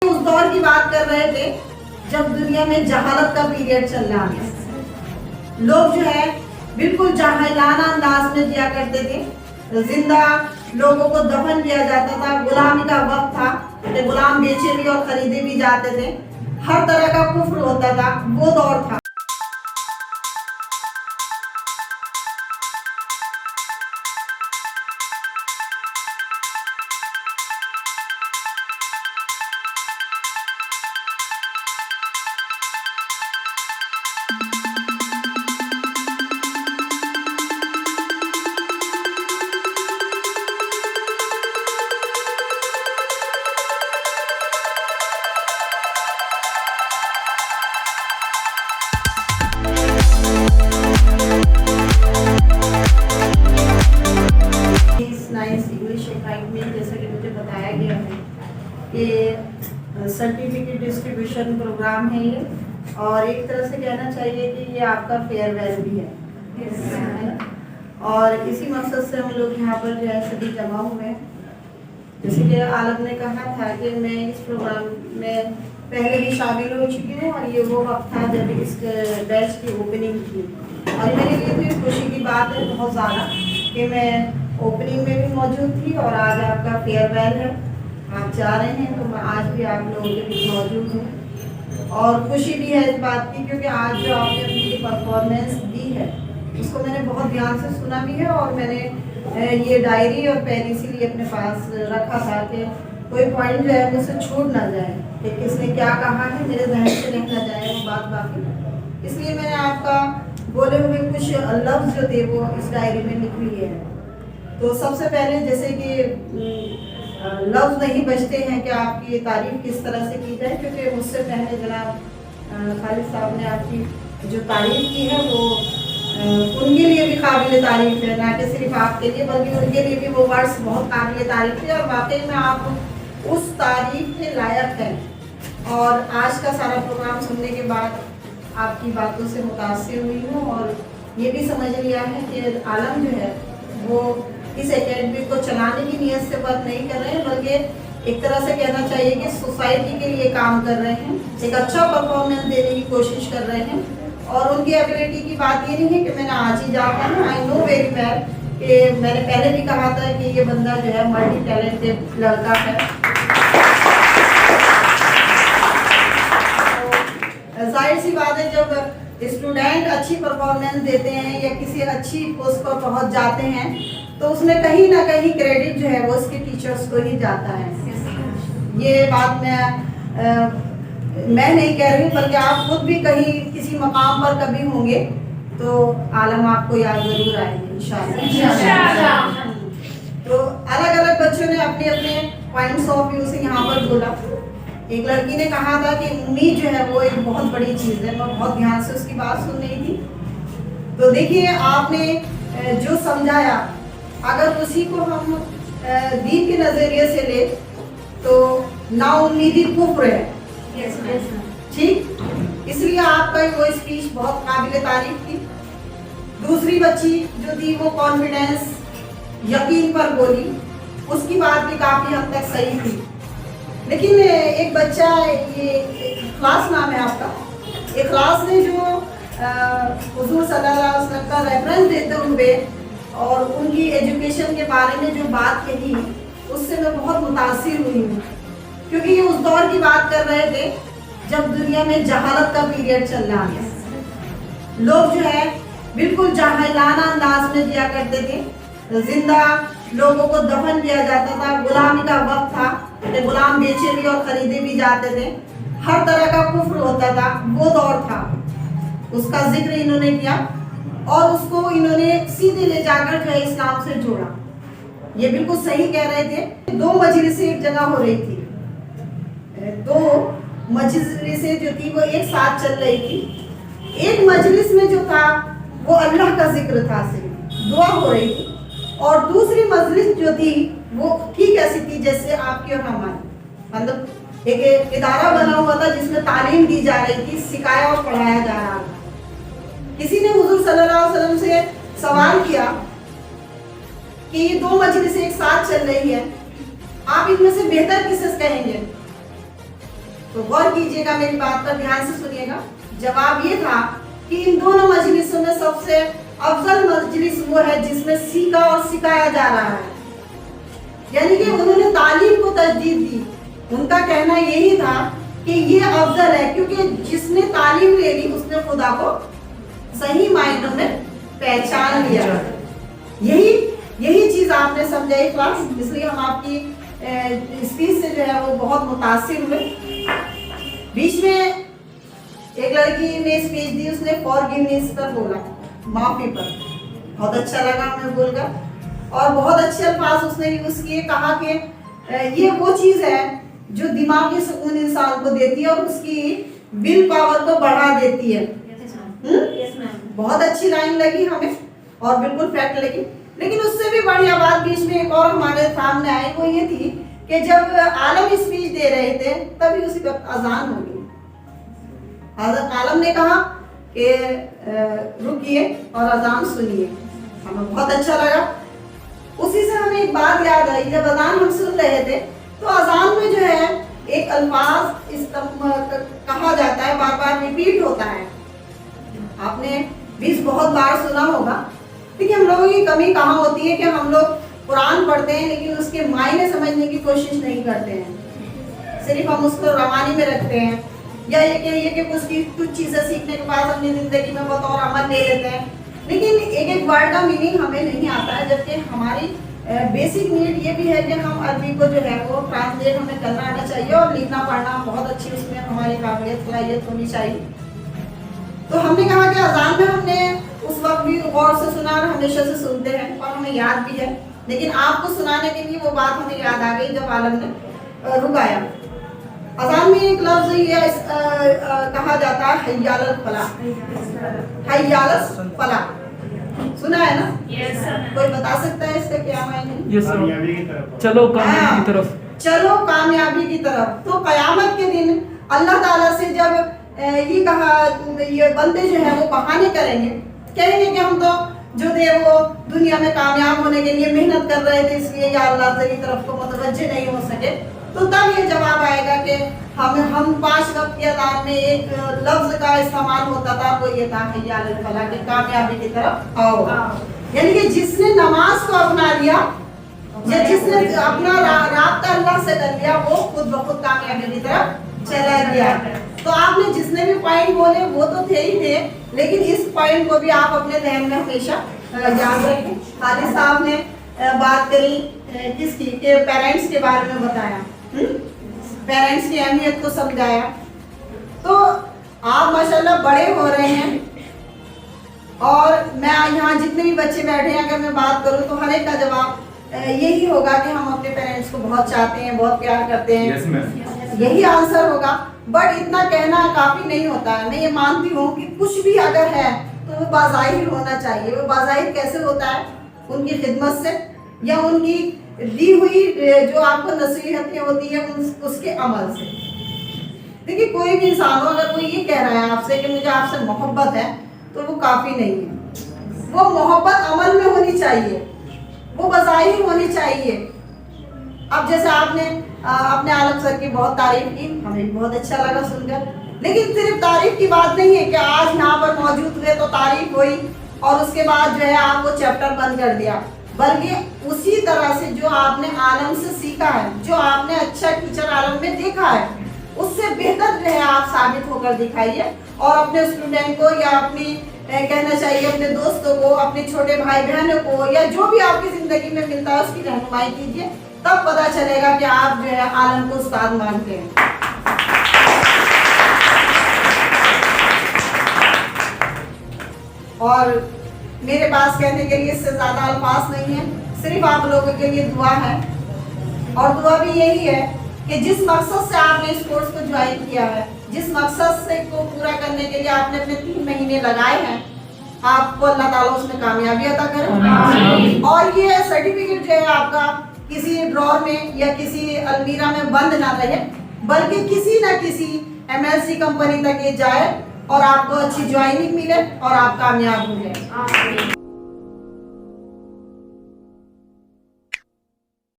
اس دور کی بات کر رہے تھے جب دنیا میں جہالت کا پیریڈ چل رہا ہے. لوگ جو ہے بالکل جاہلانہ انداز میں جیا کرتے تھے. زندہ لوگوں کو دفن کیا جاتا تھا. غلامی کا وقت تھا کہ غلام بیچے بھی اور خریدے بھی جاتے تھے. ہر طرح کا کفر ہوتا تھا. وہ دور تھا. جیسا کہ مجھے بتایا گیا ہے کہ سرٹیفکیٹ ڈسٹریبیوشن پروگرام ہے یہ, اور ایک طرح سے کہنا چاہیے کہ یہ آپ کا فیئر ویل بھی ہے. اور اسی مقصد سے ہم لوگ یہاں پر جو ہے سبھی جمع ہوئے ہیں. جیسے کہ عالم نے کہا تھا کہ میں اس پروگرام میں پہلے بھی شامل ہو چکی ہوں, اور یہ وہ وقت تھا جب اس بیچ کی اوپننگ تھی. اور میرے لیے بھی خوشی کی بات ہے بہت زیادہ کہ میں اوپننگ میں بھی موجود تھی, اور آج آپ کا فیئر ویل ہے, آپ جا رہے ہیں تو میں آج بھی آپ لوگوں کے بیچ موجود ہوں. اور خوشی بھی ہے اس بات کی کیونکہ آج جو آپ نے اپنی پرفارمنس دی ہے اس کو میں نے بہت دھیان سے سنا بھی ہے, اور میں نے یہ ڈائری اور پین اسی لیے اپنے پاس رکھا تھا کہ کوئی پوائنٹ جو ہے مجھ سے چھوٹ نہ جائے کہ کس نے کیا کہا ہے, میرے ذہن سے رہ نہ جائے وہ بات باقی. اس لیے میں نے آپ کا بولے ہوئے کچھ لفظ جو تھے وہ اس ڈائری میں لکھ لیے ہیں. تو سب سے پہلے جیسے کہ لفظ نہیں بچتے ہیں کہ آپ کی تعریف کس طرح سے کی جائے, کیونکہ مجھ سے پہلے جناب خالد صاحب نے آپ کی جو تعریف کی ہے وہ ان کے لیے بھی قابل تعریف ہے, نہ کہ صرف آپ کے لیے بلکہ ان کے لیے بھی وہ ورڈس بہت قابل تعریف ہے. اور واقعی میں آپ اس تعریف کے لائق ہیں. اور آج کا سارا پروگرام سننے کے بعد آپ کی باتوں سے متاثر ہوئی ہوں, اور یہ بھی سمجھ لیا ہے کہ عالم جو ہے وہ اس اکیڈمی کو چلانے کی نیت سے بات نہیں کر رہے ہیں, بلکہ ایک طرح سے کہنا چاہیے کہ سوسائٹی کے لیے کام کر رہے ہیں, ایک اچھا پرفارمنس دینے کی کوشش کر رہے ہیں. اور ان کی ایبلٹی کی بات یہ نہیں ہے کہ میں نے آج ہی جاتا ہوں. آئی نو ویری ویل کہ میں نے پہلے بھی کہا تھا کہ یہ بندہ جو ہے ملٹی ٹیلنٹڈ لڑکا ہے. ظاہر سی بات ہے جب اسٹوڈنٹ اچھی پرفارمنس دیتے ہیں یا کسی اچھی پوسٹ پر پہنچ جاتے ہیں تو اس میں کہیں نہ کہیں کریڈٹ جو ہے وہ اس کے ٹیچرز کو ہی جاتا ہے. یہ بات میں نہیں کہہ رہی ہوں, بلکہ آپ خود بھی کہیں کسی مقام پر کبھی ہوں گے تو عالم آپ کو یاد ضرور آئے گی انشاءاللہ. تو الگ الگ بچوں نے اپنے اپنے پوائنٹس آف ویو سے یہاں پر بولا. ایک لڑکی نے کہا تھا کہ امید جو ہے وہ ایک بہت بڑی چیز ہے. میں بہت دھیان سے اس کی بات سن رہی تھی. تو دیکھیے آپ نے جو سمجھایا اگر اسی کو ہم دین کے نظریے سے لے تو نا امیدی کفر ہے. ٹھیک, اس لیے آپ کا وہ اسپیچ بہت قابل تعریف تھی. دوسری بچی جو تھی وہ کانفیڈینس یقین پر بولی, اس کی بات بھی کافی حد تک صحیح تھی. لیکن ایک بچہ, یہ اخلاص نام ہے آپ کا, اخلاص نے جو حضور صلی اللہ علیہ وسلم کا ریفرنس دیتے ہوئے اور ان کی ایجوکیشن کے بارے میں جو بات کہی اس سے میں بہت متاثر ہوئی ہوں, کیونکہ یہ اس دور کی بات کر رہے تھے جب دنیا میں جہالت کا پیریڈ چل رہا ہے. لوگ جو ہے بالکل جاہلانہ انداز میں جیا کرتے تھے. زندہ لوگوں کو دفن کیا جاتا تھا. غلامی کا وقت تھا کہ غلام بیچے بھی اور خریدے بھی جاتے تھے. ہر طرح کا کفر ہوتا تھا. وہ دور تھا, اس کا ذکر انہوں نے کیا اور اس کو انہوں نے سیدھے لے جا کر جو ہے اسلام سے جوڑا. یہ بالکل صحیح کہہ رہے تھے. دو مجلسیں ایک جگہ ہو رہی تھی, دو مجلسیں جو تھی وہ ایک ساتھ چل رہی تھی. ایک مجلس میں جو تھا وہ اللہ کا ذکر تھا, صرف دعا ہو رہی تھی. اور دوسری مجلس جو تھی وہ ٹھیک ایسی تھی جیسے آپ کی اور ہماری, مطلب ایک ادارہ بنا ہوا تھا جس میں تعلیم دی جا رہی تھی, سکھایا اور پڑھایا جا رہا تھا. کسی نے حضور صلی اللہ علیہ وسلم سے سوال کیا کہ یہ دو مجلسیں ایک ساتھ چل رہی ہے, آپ ان میں سے بہتر کسے کہیں گے؟ तो गौर कीजिएगा, मेरी बात पर ध्यान से सुनिएगा। जवाब ये था कि इन दोनों मजलिसों में सबसे अफजल मजलिस वो है जिसमें सीखा और सिखाया जा रहा है, यानी कि उन्होंने तालीम को तजदीद दी। उनका कहना यही था कि ये अफजल है, क्योंकि जिसने तालीम ले ली उसने खुदा को सही मायनों में पहचान लिया। यही चीज आपने समझाई क्लास, इसलिए हम आपकी स्पीच से जो है वो बहुत मुतासिर हुए। बीच में एक लड़की ने स्पीच दी, उसने फॉरगिवनेस पर बोला, माफी पर। बहुत अच्छा लगा हमें बोलकर, और बहुत अच्छे अल्फाज उसने यूज किए। कहा कि ये वो चीज है जो दिमागी सुकून इंसान को देती है और उसकी विल पावर को बढ़ा देती है। बहुत अच्छी लाइन लगी हमें और बिल्कुल फैक्ट लगी। लेकिन उससे भी बढ़िया बात बीच में एक और हमारे सामने आई, वो ये थी कि जब आलम स्पीच दे रहे थे तभी उसी वक्त अजान हो गई। आलम ने कहा कि रुकिए और अजान सुनिए। हमें बहुत अच्छा लगा। उसी से हमें एक बात याद आई, जब अजान हम सुन रहे थे तो अजान में जो है एक अल्फाज कहा जाता है, बार बार रिपीट होता है। आपने भी बहुत बार सुना होगा। देखिए, हम लोगों की कमी कहाँ होती है कि हम लोग कुरान पढ़ते हैं लेकिन उसके मायने समझने की कोशिश नहीं करते हैं, सिर्फ हम उसको रवानी में रखते हैं, या ये कहिए कि कुछ चीज़ें सीखने के बाद अपनी ज़िंदगी में बतौर अमल ले लेते हैं, लेकिन एक एक वर्ड का मीनिंग हमें नहीं आता है। जबकि हमारी बेसिक नीड ये भी है कि हम अरबी को जो है वो ट्रांसलेट हमें करना आना चाहिए और लिखना पढ़ना बहुत अच्छी उसमें हमारी काबिलियत सलाहियत होनी चाहिए। तो हमने कहा कि अजान में हमने उस वक्त भी गौर से सुना और हमेशा से सुनते हैं और हमें याद भी है, लेकिन आपको सुनाने के लिए वो बात हमें याद आ गई जब आलम ने रुकाया। अजान में एक लफ्ज़ ये कहा जाता है हय्यालल फलाह, हय्यालल फलाह, सुना है ना? yes, कोई बता सकता है इसका क्या मायने? चलो कामयाबी की तरफ, चलो कामयाबी की तरफ। तो कयामत के दिन अल्लाह ताला से जब ये कहा, ये बंदे जो है वो बहाने कहेंगे कि हम तो जो थे वो दुनिया में कामयाब होने के लिए मेहनत कर रहे थे, इसलिए या अल्लाह की तरफ को मुतवज्जे नहीं हो सके। तो तब ये जवाब आएगा कि हम 5 वक्त की अज़ान में एक लफ्ज़ का इस्तेमाल होता था, वो ये था हय्यालल फलाह, कि कामयाबी की तरफ आओ। यानी कि जिसने नमाज को अपना लिया या जिसने अपना राब्ता अल्लाह से कर लिया वो खुद ब खुद कामयाबी की तरफ चला गया। तो आपने जितने भी पॉइंट बोले वो तो थे ही थे, लेकिन इस पॉइंट को भी आप अपने ध्यान में हमेशा याद रखें। खालिद साहब ने बात करी किसकी, के पेरेंट्स के बारे में बताया, पेरेंट्स की अहमियत को समझाया। तो आप माशाल्लाह बड़े हो रहे हैं और मैं यहाँ जितने भी बच्चे बैठे हैं, अगर मैं बात करूँ तो हर एक का जवाब यही होगा कि हम अपने पेरेंट्स को बहुत चाहते हैं, बहुत प्यार करते हैं। यही आंसर होगा। बट इतना कहना काफ़ी नहीं होता है। मैं ये मानती हूँ कि कुछ भी अगर है तो वो बाज़ाहिर होना चाहिए। वो बाज़ाहिर कैसे होता है? उनकी खिदमत से या उनकी दी हुई जो आपको नसीहतें होती है उसके अमल से। देखिए, कोई भी इंसान हो अगर वो ये कह रहा है आपसे कि मुझे आपसे मोहब्बत है, तो वो काफ़ी नहीं है। वो मोहब्बत अमल में होनी चाहिए, वो बाज़ाहिर होनी चाहिए। अब जैसे आपने अपने आलम सर की बहुत तारीफ की, हमें बहुत अच्छा लगा सुनकर, लेकिन सिर्फ तारीफ की बात नहीं है कि आज यहाँ पर मौजूद हुए तो तारीफ हुई और उसके बाद जो है आप वो चैप्टर बंद कर दिया, बल्कि उसी तरह से जो आपने आलम से सीखा है, जो आपने अच्छा टीचर आलम में देखा है, उससे बेहतर जो है आप साबित होकर दिखाइए और अपने स्टूडेंट को या अपनी कहना चाहिए अपने दोस्तों को, अपने छोटे भाई बहनों को या जो भी आपकी ज़िंदगी में मिलता है उसकी रहनुमाई कीजिए। तब पता चलेगा कि आप जो है आलम को उस्ताद मानते हैं। और मेरे पास कहने के लिए इससे ज़्यादा अल्फाज नहीं है, सिर्फ आप लोगों के लिए दुआ है। और दुआ भी यही है कि जिस मकसद से आपने इस कोर्स को ज्वाइन किया है, जिस मकसद से को पूरा करने के लिए आपने अपने 3 महीने लगाए हैं, आपको अल्लाह ताला उसमें कामयाबी अता करे। और ये सर्टिफिकेट जो है आपका किसी ड्रॉर में या किसी अलमीरा में बंद ना रहे, बल्कि किसी न किसी MLC कंपनी तक ये जाए और आपको अच्छी ज्वाइनिंग मिले और आप कामयाब हो जाए।